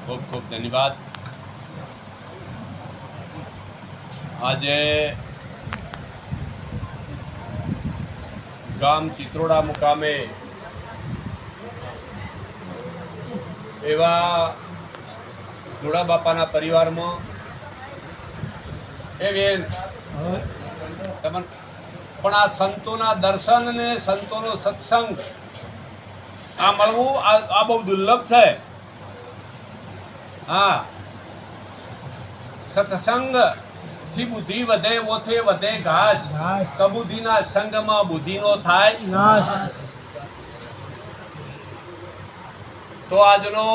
ખૂબ ખૂબ ધન્યવાદ. આજે ગામ ચિત્રોડા મુકામે એવા ધોળા બાપાના પરિવારમાં એ બેન તમને પણ આ સંતોના દર્શન ને સંતોનો સત્સંગ આ મળવું આ બહુ દુર્લભ છે. હા, સત્સંગ થી બુદ્ધિ વધે ઓથે વધે ઘાસ, કબુદ્ધિના સંગમાં બુદ્ધિનો થાય. તો આજનો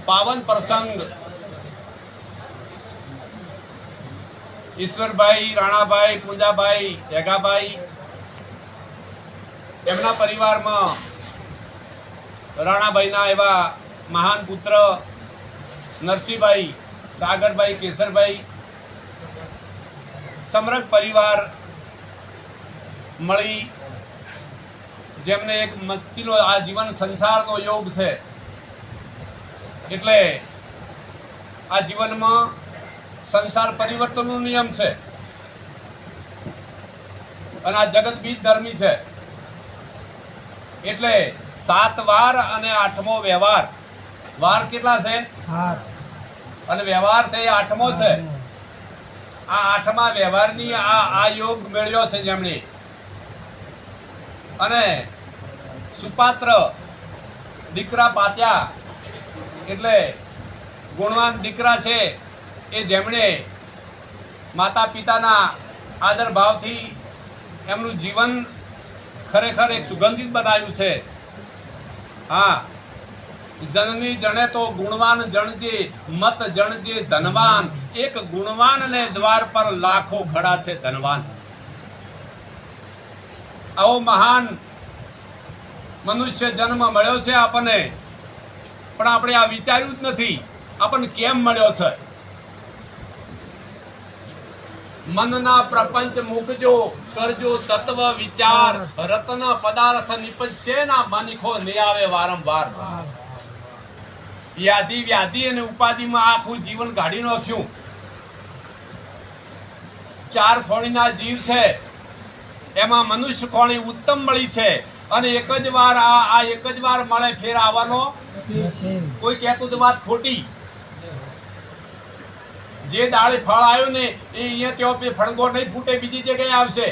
પાવન પ્રસંગ ઈશ્વરભાઈ, રાણાભાઈ, પૂંજાભાઈ, હેગાભાઈ એમના પરિવારમાં રાણાભાઈના એવા મહાન પુત્ર નરસિંહભાઈ, સાગરભાઈ, કેસરભાઈ સમગ્ર પરિવાર મળી જેમને એક મક્તિનો આ જીવન સંસારનો યોગ છે. એટલે આ જીવનમાં સંસાર પરિવર્તનનો નિયમ છે અને આ જગત બીજ ધર્મી છે. એટલે 7 વાર અને 8મો વ્યવહાર. વાર કેટલા છે? અને વ્યવહાર તે 8મો છે. આ 8મા વ્યવહારની આ યોગ મેળવ્યો છે જેમણે. અને સુપાત્ર દીકરા પાત્યા એટલે ગુણવાન દીકરા છે એ જેમણે માતા પિતાના આદર ભાવથી એમનું જીવન ખરેખર એક સુગંધિત બનાવ્યું છે. હા, જનની જણે તો ગુણવાન જણજે, મત જણજે ધનવાન. એક ગુણવાન ને દ્વાર પર લાખો ખડા છે ધનવાન. આવો મહાન મનુષ્ય જન્મ મળ્યો છે આપણને, પણ આપણે આ વિચાર્યું જ નથી આપણને કેમ મળ્યો છે. મનના પ્રપંચ મૂકજો, કરજો તત્વ વિચાર. રત્ન પદાર્થ નિપજશે ના મનખો ને આવે વારંવાર. યાદી વ્યાધિ અને ઉપાધિમાં આખું જીવન કાઢી નાખ્યું. 4 ખોણીના જીવ છે, એમાં મનુષ્ય ખોણી ઉત્તમ મળી છે. અને એક જ વાર એક જ વાર મળે ફેર આવવાનો. કોઈ કહેતું તો વાત ખોટી. જે દાળે ફળ આવ્યું ને એ અહીંયા ત્યાં ફણગો નહીં ફૂટે, બીજી જગ્યાએ આવશે.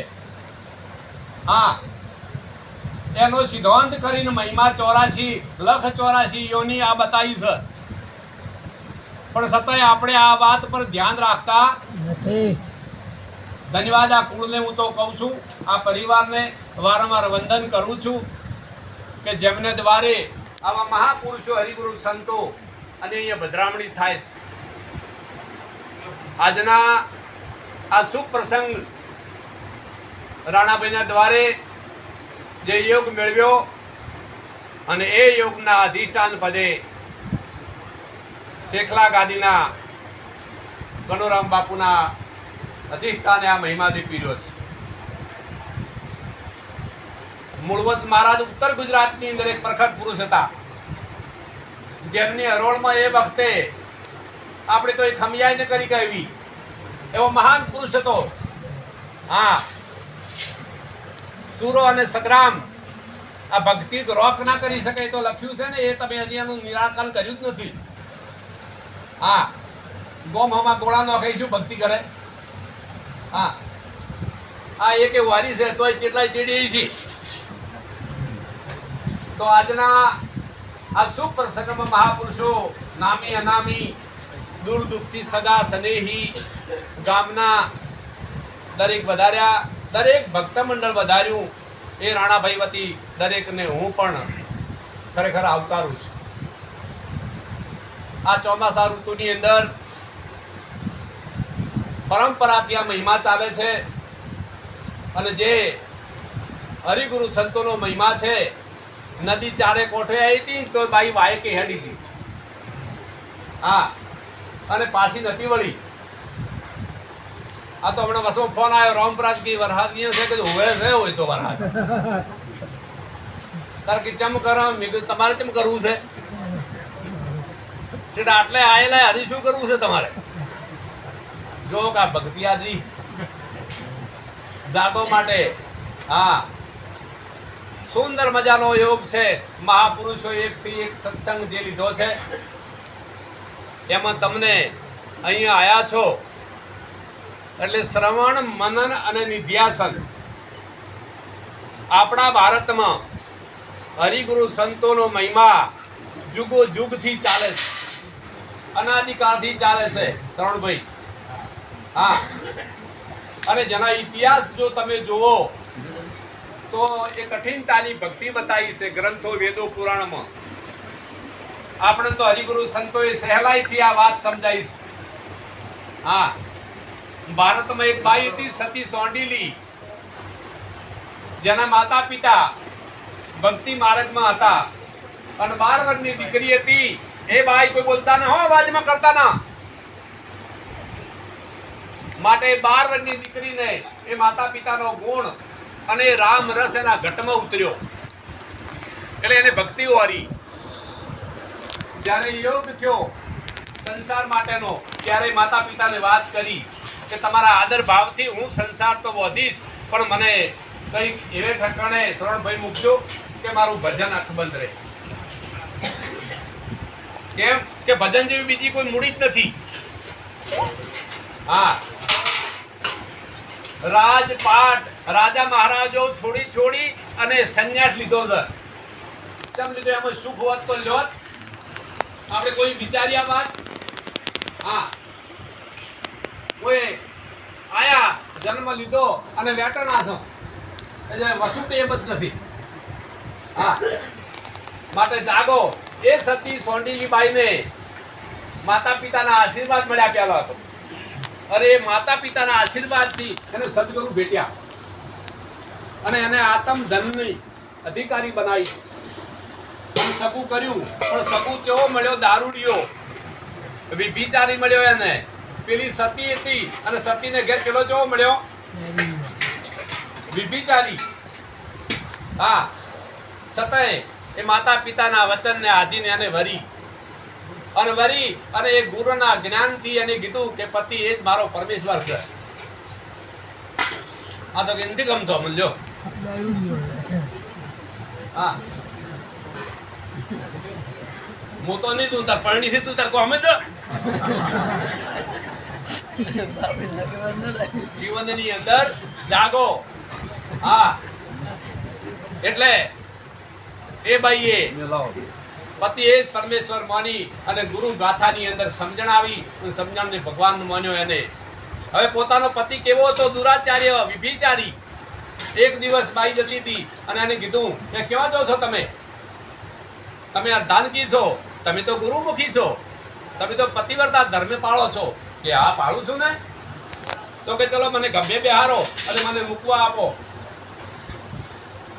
હા, એનો સિદ્ધાંત કરીને મહિમા 84 લખ 84 યોની આ બતાવી છે. પણ છતાંય આપણે આ વાત પર ધ્યાન રાખતા નથી. ધન્યવાદ આ કુળને હું તો કહું છું, આ પરિવારને વારંવાર વંદન કરું છું કે જેમને દ્વારે આવા મહાપુરુષો, હરિગુરુ, સંતો અને અહીંયા ભદ્રામણી થાય છે. આજના આ શુભ પ્રસંગ રાણાભાઈના દ્વારે જે યોગ મેળવ્યો અને એ યોગના અધિષ્ઠાન પદે શેખલા ગાદીના કનોરામ બાપુના અધિષ્ઠાને આ મહિમાથી પીર્યો છે. મૂળવત મહારાજ ઉત્તર ગુજરાતની અંદર એક પ્રખર પુરુષ હતા જેમની હરોળમાં એ વખતે આપણે તો એ ખમિયાઈ ને કરી કહેવી એવો મહાન પુરુષ હતો. હા, સુરો અને સંગ્રામ આ ભક્તિ રોક ના કરી શકે તો લખ્યું છે ને, એ તમે હજી એનું નિરાકરણ કર્યું જ નથી. હા, ગોમમાં ગોળા નોખાઈશું ભક્તિ કરે. હા, આ એક વારી છે તોય કેટલાય ચીડી છે. તો આજના આ શુભ પ્રસંગમાં મહાપુરુષો નામી અનામી દૂર દુઃખથી સગા સ્નેહી ગામના દરેક વધાર્યા, દરેક ભક્ત મંડળ વધાર્યું. એ રાણાભાઈ વતી દરેકને હું પણ ખરેખર આવકારું છું. આ ચોમાસા ઋતુની અંદર પરંપરાથી આ મહિમા ચાલે છે અને જે હરિગુરુ સંતોનો મહિમા છે. નદી ચારે કોઠે આવી હતી તો બાઈ વાયકે હેડી હતી. હા, અને પાછી નથી વળી. આ તો હમણાં વસમાં ફોન આવ્યો રામપ્રાજ કી વરસાદ ની છે કે હોવે છે હોય તો વરસાદ તાર કે ચમ કરો મેં કીધું તમારે ચમ કરવું છે. છેટા આટલે આયેલા હજી શું કરવું છે તમારે? જો કા ભક્તિ હાજરી જાગો માટે. હા, સુંદર મજાનો યોગ છે. મહાપુરુષો એકથી એક સત્સંગ જે લીધો છે એમાં તમને અહીંયા આયા છો એટલે શ્રવણ, મનન અને નિધ્યાસન. આપણા ભારતમાં હરિગુરુ સંતોનો મહિમા જુગો જુગથી ચાલે છે, અનાદિકાળથી ચાલે છે તરુણભાઈ. હા, અને જેના ઇતિહાસ જો તમે જુઓ તો એ કઠિનતાની ભક્તિ બતાવી છે ગ્રંથો, વેદો, પુરાણમાં. આપણે તો હરિગુરુ સંતોએ સહેલાઈથી આ વાત સમજાવી છે. હા, ભારતમાં એક બાઈ હતી સતી સોંડીલી, જેના માતા પિતા ભક્તિ માર્ગમાં હતા અને 12 વર્ષની દીકરી હતી. એ બાઈ કોઈ બોલતા ના, હો અવાજમાં કરતા ના. માટે 12 વર્ષની દીકરીને એ માતા પિતાનો ગુણ અને રામ રસ એના ઘટમાં ઉતર્યો એટલે એને ભક્તિ વારી. જ્યારે યોગ થયો સંસાર માટેનો ત્યારે માતા પિતાને વાત કરી કે તમારા આદર ભાવથી હું સંસાર તો વધીશ, પણ મને કંઈક એવે ઠકાણે શરણભાઈ મૂકજો કે મારું ભજન અકબંધ રહે. કેમ કે ભજન જેવી બીજી કોઈ મૂડી જ નથી. હા, રાજપાટ રાજા મહારાજો છોડી અને સંન્યાસ લીધો છે. ચમ લીધો? એમાં સુખ હોત તો લ્યોત. આપણે કોઈ વિચાર્યા વાત? હા, કોઈ આયા જન્મ લીધો અને વેટના છો એટલે વસુ તો એમ જ નથી. હા, માટે જાગો. એ સતી સોંડીલી બાઈને માતા પિતાના આશીર્વાદ મળ્યા પેલો હતો. અરે એ માતા પિતાના આશીર્વાદથી એને સદગુરુ ભેટ્યા અને એને આત્મ ધનની અધિકારી બનાવી. સગું કર્યું, પણ સગું કેવો મળ્યો? દારૂડિયો, વિભિચારી મળ્યો એને. પેલી સતી હતી અને સતીને ઘેર પેલો કેવો મળ્યો? વિભિચારી. હા, છતાંય એ માતા પિતાના વચનને આધીને એને વરી અને એ ગુરુના જ્ઞાનથી એને કીધું કે પતિ એ જ મારો પરમેશ્વર છે. આ તો નથી ગમતો સમજો. હા, હું તો નહીં, તું તાર પરણી છે, તું તાર કો સમજો. જીવનની અંદર જાગો. હા, એટલે એ બાઈએ પતિ એ જ પરમેશ્વર માની અને ગુરુ ગાથાની અંદર સમજણ આવી, સમજણને ભગવાન માન્યો એને. હવે પોતાનો પતિ કેવો હતો? દુરાચાર્ય, વિભિચારી. એક દિવસ બાઈ જતી હતી અને એને કીધું કે ક્યાં જાઓ છો તમે? તમે અર્ધાંગી છો, તમે તો ગુરુમુખી છો, તમે તો પતિવ્રતા ધર્મ પાળો છો. કે હા, પાળું છું ને. તો કે ચલો મને ગંભે બેહારો અને મને મૂકવા આપો.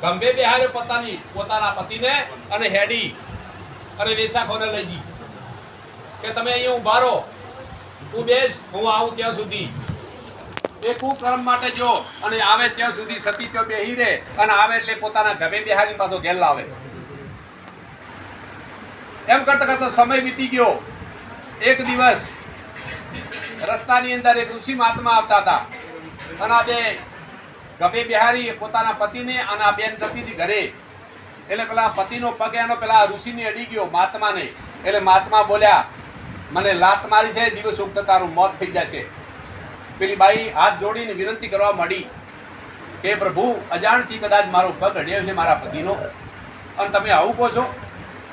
ગંભે બેહાર્યો પોતાના પતિને અને હેડી અને વેસાખોને લઈ ગઈ કે તમે અહીંયા ઉભા રહો, તું બેસ, હું આવું ત્યાં સુધી. એ કુકર્મ માટે જો અને આવે ત્યાં સુધી સતી ત્યાં બેહી રહે અને આવે એટલે પોતાના ગમે બેહારી પાછો ઘેર લાવે. એમ કરતા કરતા સમય વીતી ગયો. એક દિવસ રસ્તાની અંદર એક ઋષિ મહાત્મા આવતા હતા અને આ બે ગભે બિહારી પોતાના પતિને અને આ બેન જતી હતી ઘરે. એટલે પેલા પતિનો પગ એનો પેલા ઋષિને અડી ગયો મહાત્માને. એટલે મહાત્મા બોલ્યા, મને લાત મારી છે, દિવસ ઉગતા તારું મોત થઈ જશે. પેલી બાઈ હાથ જોડીને વિનંતી કરવા માંડી કે પ્રભુ, અજાણથી કદાચ મારો પગ અડ્યો છે મારા પતિનો અને તમે આવું કહો છો?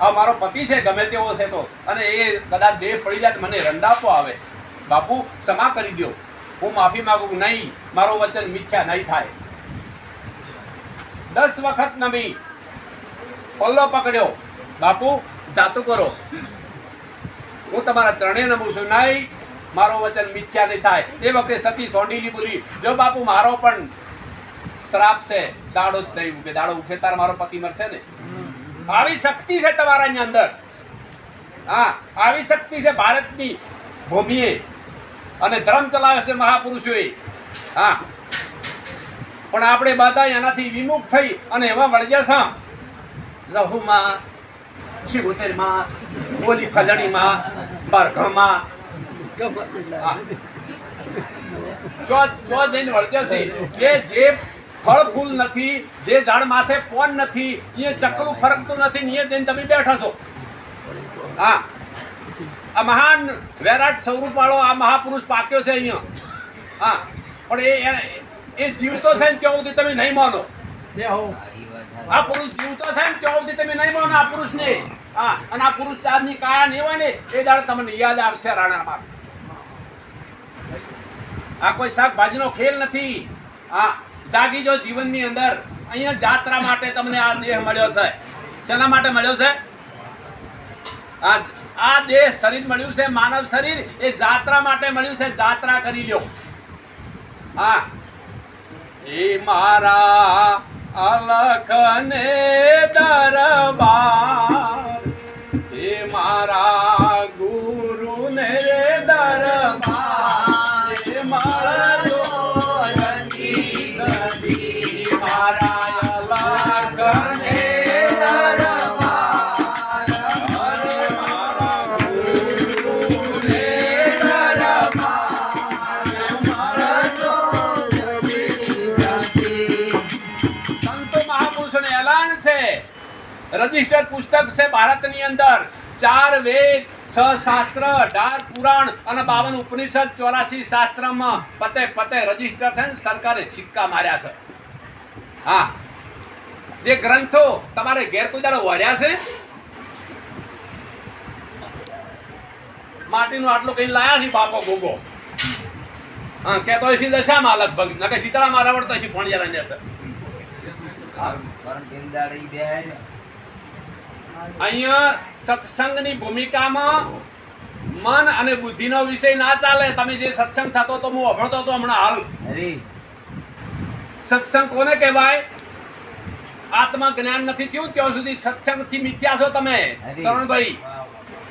આ મારો પતિ છે, ગમે તેવો છે તો, અને એ કદાચ દેહ પડી જાય મને રંડાપો આવે. બાપુ ક્ષમા કરી દો, હું માફી માંગુ. નહીં, મારો વચન મિથ્યા નહીં થાય. 10 વખત નમી, પલ્લો પકડ્યો, બાપુ જાતું કરો, હું તમારા ચરણે નમું છું. નહીં, મારો વચન મિથ્યા નહીં થાય. એ વખતે સતી સોંડીલી બોલી, જો બાપુ મારો પણ શ્રાપ છે, દાડો જ નહીં ઉગે. દાડો ઉઠે તાર મારો પતિ મરશે ને. આવી શક્તિ છે તમારાની અંદર. હા, આવી શક્તિ છે ભારતની ભૂમિએ અને ધર્મ ચલાવે છે મહાપુરુષોએ. હા, પણ આપણે બધા એનાથી વિમુખ થઈ અને એમાં વળગ્યા છે. લહુમાં, શિવોતેરમાં, ઓલી ફલણીમાં, બરઘમાં ચો જઈને વળજે છે જે ફળ ફૂલ નથી, જે ઝાડ માથે પોન નથી, એ ચકલું ફરકતું નથી ને એ જઈને તમે બેઠા છો. હા, આ મહાન વૈરાટ સ્વરૂપ વાળો આ મહાપુરુષ પાક્યો છે અહીંયા. હા, પણ એ જીવતો છે ને ત્યાં સુધી તમે નહીં માનો. આ પુરુષ જીવતો છે ને ત્યાં સુધી તમે નહીં માનો આ પુરુષને. હા, અને આ પુરુષ ચાંદની કાયા નહીં હોય ને એ દાડે તમને યાદ આવશે રાણામાં. આ કોઈ શાકભાજીનો ખેલ નથી. હા, જાગી જો જીવનની અંદર. અહીંયા જાત્રા માટે તમને આ દેહ મળ્યો છે. શેના માટે મળ્યો છે? આ દેહ શરીર મળ્યું છે, માનવ શરીર એ જાત્રા માટે મળ્યું છે. જાત્રા કરી લ્યો. હા, એ મારા અલખને દરબાર, એ મારા ગુરુને દરબાર, એ મળજો મારા અલખને રજિસ્ટર પુસ્તક છે ભારતની અંદર. 4 વેદ, 6 શાસ્ત્ર, 18 પુરાણ અને 52 ઉપનિષદ, 84 શાસ્ત્રમાં પતે રજિસ્ટર થઈને સરકારે સિક્કા માર્યા છે. હા, જે ગ્રંથો તમારે ઘેર કોઈ દાડો વર્યા છે? માટીનું આટલું કઈ લાયા છે બાપો ગોગો. હા, કેતો હશે દશામાં લગભગ નકે સીતારામાં રવડતો હશે ભણ્યા લઈને છે. અહીંયા સત્સંગની ભૂમિકામાં મન અને બુદ્ધિનો વિષય ના ચાલે. તમે જે સત્સંગ થતો તો હું અભણતો હતો હમણાં હાલ. સત્સંગ કોને કહેવાય? આત્મા જ્ઞાન નથી થયું ત્યાં સુધી સત્સંગથી મિથ્યા છો તમે શરણભાઈ.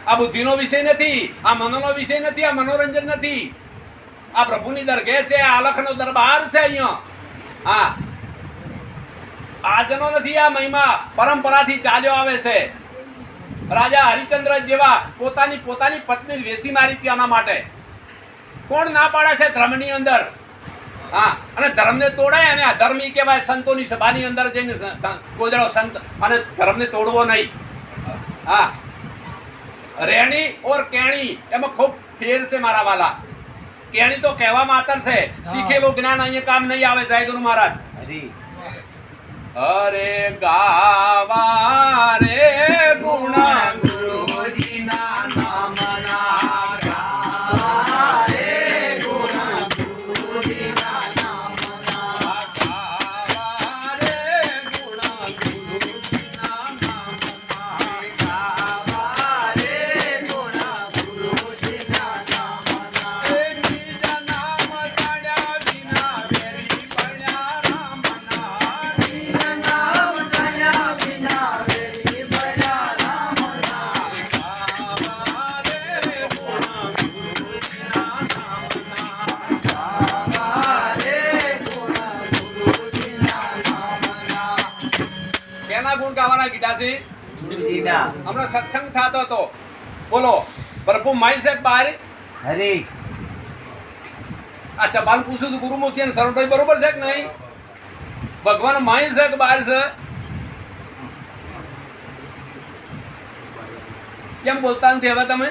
આ બુદ્ધિનો વિષય નથી, આ મનોનો વિષય નથી, આ મનોરંજન નથી. આ પ્રભુની દરગાહ છે, આ અલખનો દરબાર છે અહીંયા. હા, આજનો નથી આ મહિમા, પરંપરાથી ચાલ્યો આવે છે. રાજા હરિચંદ્ર જેવા પોતાની પત્ની વેચી મારી હતી આના માટે. કોણ ના પાડે છે ધર્મની અંદર? હા, અને ધર્મને તોડાય અને અધર્મી કહેવાય. સંતોની સભાની અંદર જઈને ગોજરો સંત અને ધર્મને તોડવો નહીં. હા, રેણી ઓર કેણી એમાં ખૂબ ફેર છે મારા વાલા. કેણી તો કહેવા માતર છે, શીખેલું જ્ઞાન અહીંયા કામ નહીં આવે. જય ગુરુ મહારાજ. અરે ગાવા રે ગુણ ગુરુજીના નામના, ગાવા રે ગુણ ગુરુજીના નામના, ગાવા રે ગુણ ગુરુજીના નામના, ગાવા રે ગુણ ગુરુજીના નામના. બીજા નામ કાઢ્યા વિના વેરી પડ્યા રામના. હમણાં સત્સંગ થતો હતો. બોલો, પ્રભુ માઈ છે બહાર. આ સભાન પૂછ્યું હતું ગુરુમુખી અને શરણભાઈ બરોબર છે કે નહીં? ભગવાન માઈ છે કે બહાર છે? કેમ બોલતા નથી હવે તમે?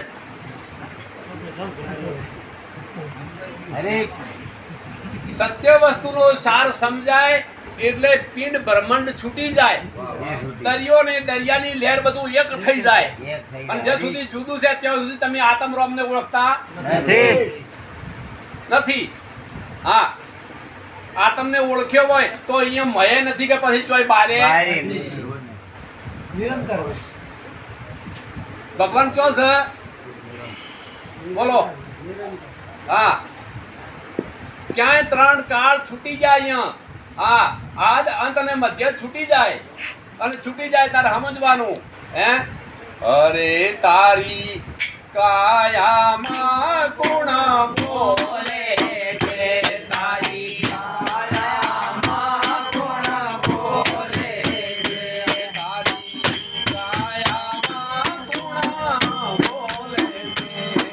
સત્ય વસ્તુનો સાર સમજાય એટલે પિંડ બ્રહ્માંડ છૂટી જાય. દરિયો ને દરિયાની લહેર બધું એક થઈ જાય. અને જ્યાં સુધી જુદું છે ત્યાં સુધી તમે આત્મરોમને ઓળખતા નથી. હા, આત્મને ઓળખ્યો હોય તો અહીંયા મયે નથી કે પછી ચોય બારે નિરંતર ભગવાન ચો છે? બોલો. હા, ક્યાંય 3 કાળ છૂટી જાય અહીંયા. હા, આદ અંત અને મધ્ય છૂટી જાય. અને છૂટી જાય તારે સમજવાનું. હે, અરે તારી કાયામાં ગુણ બોલે છે, તારી કાયામાં ગુણ બોલે છે, તારી કાયામાં ગુણ બોલે છે.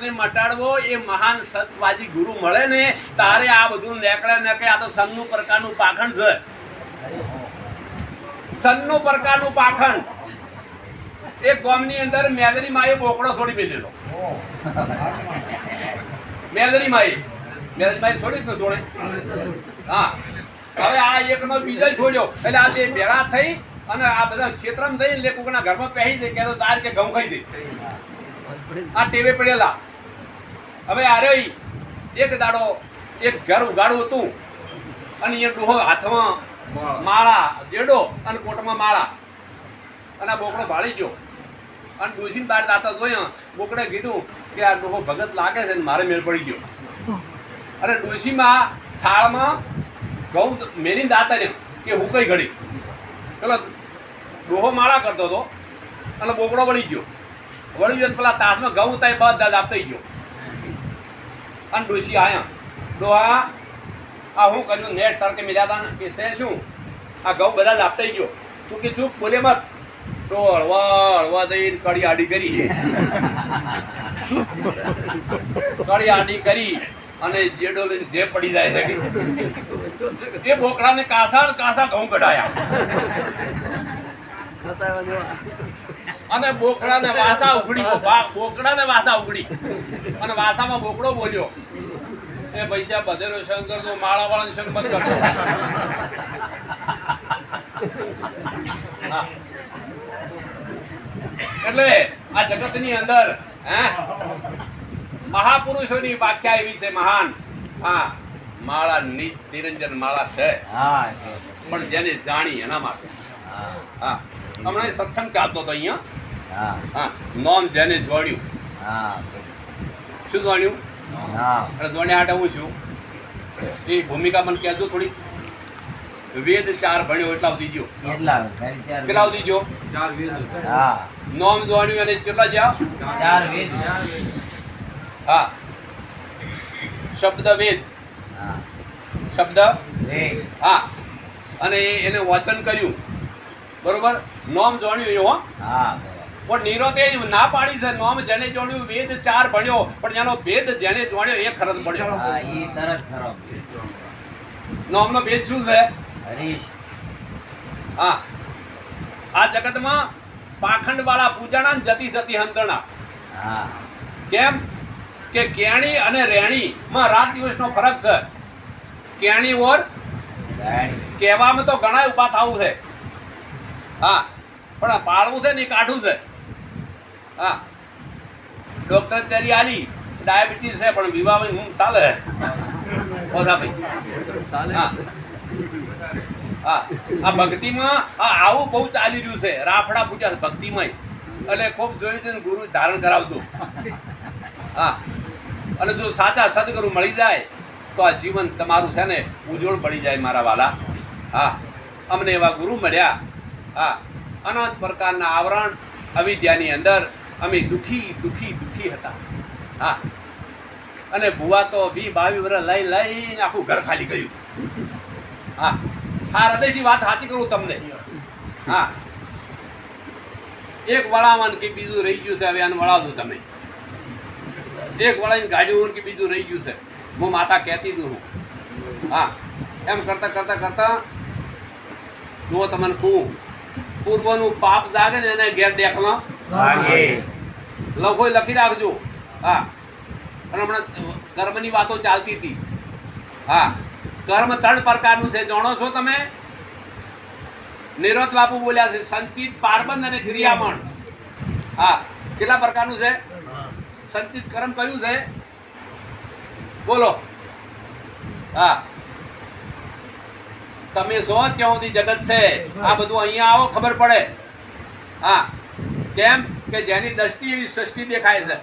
અંધકારને મટાડવો એ મહાન સતવાદી ગુરુ મળે ને તારે આ બધું નેકળે આ તો સનનું પ્રકારનું પાખંડ છે. સનનું પ્રકારનું પાખંડ. એક ગામની અંદર મેલડી માએ બોકડો છોડી મેલેલો. મેલડી માએ છોડી જ ન છોડે. હા, હવે આ એકનો બીજો છોડ્યો એટલે આ બે ભેળા થઈ અને આ બધા ક્ષેત્રમાં થઈ એટલે કોકના ઘરમાં પહેરી જાય કે તાર કે ઘઉં ખાઈ જાય. આ ટેવે પડેલા. હવે આરે એક દાડો એક ઘર ઉગાડું હતું અને એ ડોહો હાથમાં માળા જેડો અને કોટમાં માળા અને આ બોકડો ભાળી ગયો અને ડોસીને બહાર દાતા જોયા. બોકડે કીધું કે આ ડોહો ભગત લાગે છે ને મારે મેળ પડી ગયો. અને ડોસીમાં થાળમાં ઘઉં મેલીને દાતા ને કે હું કઈ ઘડી પેલો ડોહો માળા કરતો હતો અને બોકડો વળી ગયો. પેલા તાસમાં ઘઉં હતા એ બધા દાપતા ગયો. અને ડોસી આયા ડોહા આ હું કર્યું નેટ તરકે મિલ્યા હતા કે છે શું આ ઘઉં બધા જ આપતા ગયો. તું કે ચૂપ બોલે મત. તો હળવા દઈને કડી આડી કરી કડી આડી કરી અને જેડો લઈને જે પડી જાય છે એ બોકડાને કાસા ઘઉં કઢાયા અને બોકડાને વાસા ઉગડી અને વાસામાં બોકડો બોલ્યો એ પૈસા બધેલો શંકર તો માળા વાળા સંગ બંધ કરતો. એટલે આ જગતની અંદર મહાપુરુષોની વ્યાખ્યા એવી છે મહાન. હા, માળા નિરંજન માળા છે પણ જેને જાણી એના માટે. હા, હમણાં સત્સંગ ચાલતો હતો અહીંયા. હા, નોમ જેને જોડ્યું. શું જોડ્યું? અને જોડ્યા હાટે હું છું એ ભૂમિકા મને કહેજો થોડી. વેદ 4 ભણ્યો એટલા સુધી ગયો. કેટલા સુધી ગયો? 4 વેદ. નોમ જોડ્યું અને કેટલા જ્યાં? 4 વેદ. હા, શબ્દ વેદ. શબ્દ હા, અને એને વચન કર્યું. બરોબર. નોમ જોડ્યું એવું. હા, પણ નિરોતે ના પાડી છે. નોમ જેને જોડ્યું વેદ 4 ભણ્યો પણ જેનો ભેદ જેને જોડ્યો એ ખરત પડ્યો. નોમનો ભેદ શું છે? હા, આ જગતમાં પાખંડ વાળા પૂજાણા જતી સતી હંતરણા. કેમ કે કેણી અને રેણી માં રાત દિવસનો ફરક છે. કેણી ઓર કહેવામાં તો ઘણા ઉભા થવું છે. હા, પણ પાળવું છે ને કાઢવું છે. હા, ડોક્ટર ચરી આલી ડાયાબિટીસ છે પણ વિવાહ હું ચાલે ઓછા ભાઈ. હા, હા, આ ભક્તિમાં આવું બહુ ચાલી રહ્યું છે. રાફડા ફૂટ્યા ભક્તિમાં એટલે ખૂબ જોયું છે ને ગુરુ ધારણ કરાવતું. હા, અને જો સાચા સદગુરુ મળી જાય તો આ જીવન તમારું છે ને ઉજ્જવળ પડી જાય મારા વાલા. હા, અમને એવા ગુરુ મળ્યા. હા, અનંત પ્રકારના આવરણ અવિદ્યાની અંદર અમે દુઃખી હતા. હા, અને ભુવા તો 22 વર્ષ લઈને આખું ઘર ખાલી કર્યું. હા, હૃદયથી વાત સાચી કરું તમને. હા, એક વળાવન કે બીજું રહી ગયું છે. હવે આને વળાવજો તમે. એક વળાવીને ગાડી કે બીજું રહી ગયું છે. હું માતા કહેતી હતું. હા, એમ કરતા જો તમને કહું પૂર્વનું પાપ જાગે ને એને ઘેર ડેકમાં લખો લખી રાખજો. હા, અને હમણાં કર્મની વાતો ચાલતી હતી. હા, કર્મ 3 પ્રકારનું છે. જાણો છો તમે? નિરોધ બાપુ બોલ્યા છે સંચિત, પારબંધ અને ક્રિયામણ. હા, કેટલા પ્રકારનું છે? સંચિત કર્મ કયું છે? બોલો. હા, તમે છો ત્યાં સુધી જગત છે. આ બધું અહીંયા આવો ખબર પડે. હા, કેમ કે જેની દ્રષ્ટિ એવી સૃષ્ટિ દેખાય છે.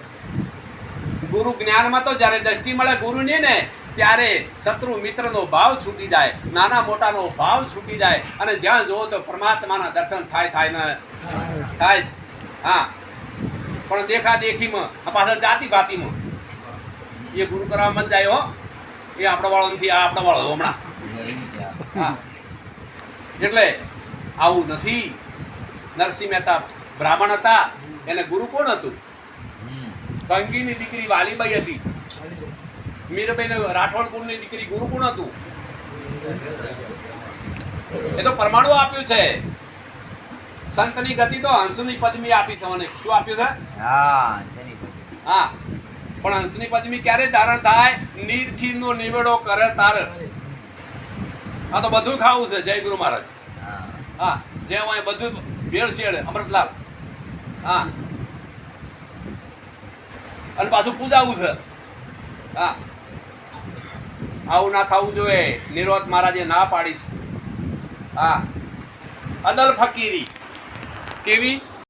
ગુરુ જ્ઞાનમાં તો જ્યારે દ્રષ્ટિ મળે ગુરુની ને ત્યારે શત્રુ મિત્રનો ભાવ છૂટી જાય, નાના મોટાનો ભાવ છૂટી જાય અને જ્યાં જુઓ તો પરમાત્માના દર્શન થાય ને થાય. હા, પણ દેખા દેખીમાં પાછળ જાતિ ભાતીમાં એ ગુરુ કરવા મત જાય. હો, એ આપણા વાળો નથી, આ આપણા વાળો હમણાં. હા, એટલે આવું નથી. નરસિંહ મહેતા બ્રાહ્મણ હતા. એને ગુરુ કોણ હતું? ગંગીની દીકરી વાલીબાઈ હતી. મીરાબાઈને રાઠોડ કુળની દીકરી ગુરુકુળ હતું. એ તો પરમાણુ આપ્યું છે. સંતની ગતિ તો હંસની પદ્મી આપી છે મને. શું આપ્યું છે? હા, પણ હંસની પદ્મી ક્યારે ધારણ થાય? નીરખીનો નિવેડો કરે તારે. આ તો બધું ખાવું છે. જય ગુરુ મહારાજ. હા, જે હોય બધું ભેળસેળ. અમૃતલાલ. હા, અને પાછું પૂજાવું છે. હા, આવું ના થવું જોઈએ. નિરોધ મહારાજે ના પાડીશ. હા, અદલ ફકીરી કેવી?